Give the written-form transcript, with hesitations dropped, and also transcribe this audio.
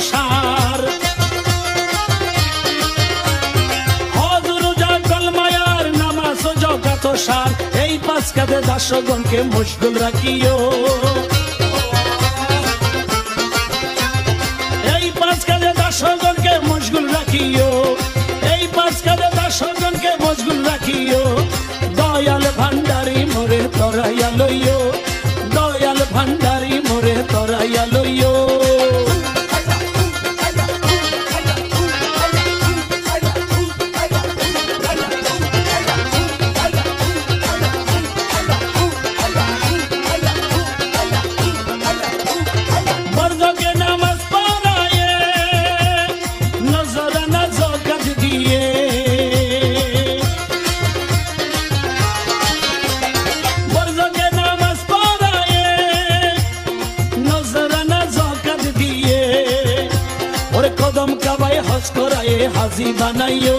সার হজ রোজা কলমায়ার নামাজ জগত সার এই পাঁচ কাজে দাসগণকে মশগুল রাখিও এই পাঁচ কাজে দাসগণকে মশগুল রাখিও এই পাঁচ কাজে দাসগণকে মশগুল রাখিও দয়াল ভান্ডারি মোরে তরাইয়া লইও দয়াল ভান্ডারি মোরে তরাইয়া লইও বর্জকে নামাজ পড়ায়ে নজরানা জকাত দিয়ে বর্জকে নামাজ পড়ায়ে নজরানা জকাত দিয়ে ওরে কদম কাবায় হজ করায়ে হাজি বানাইও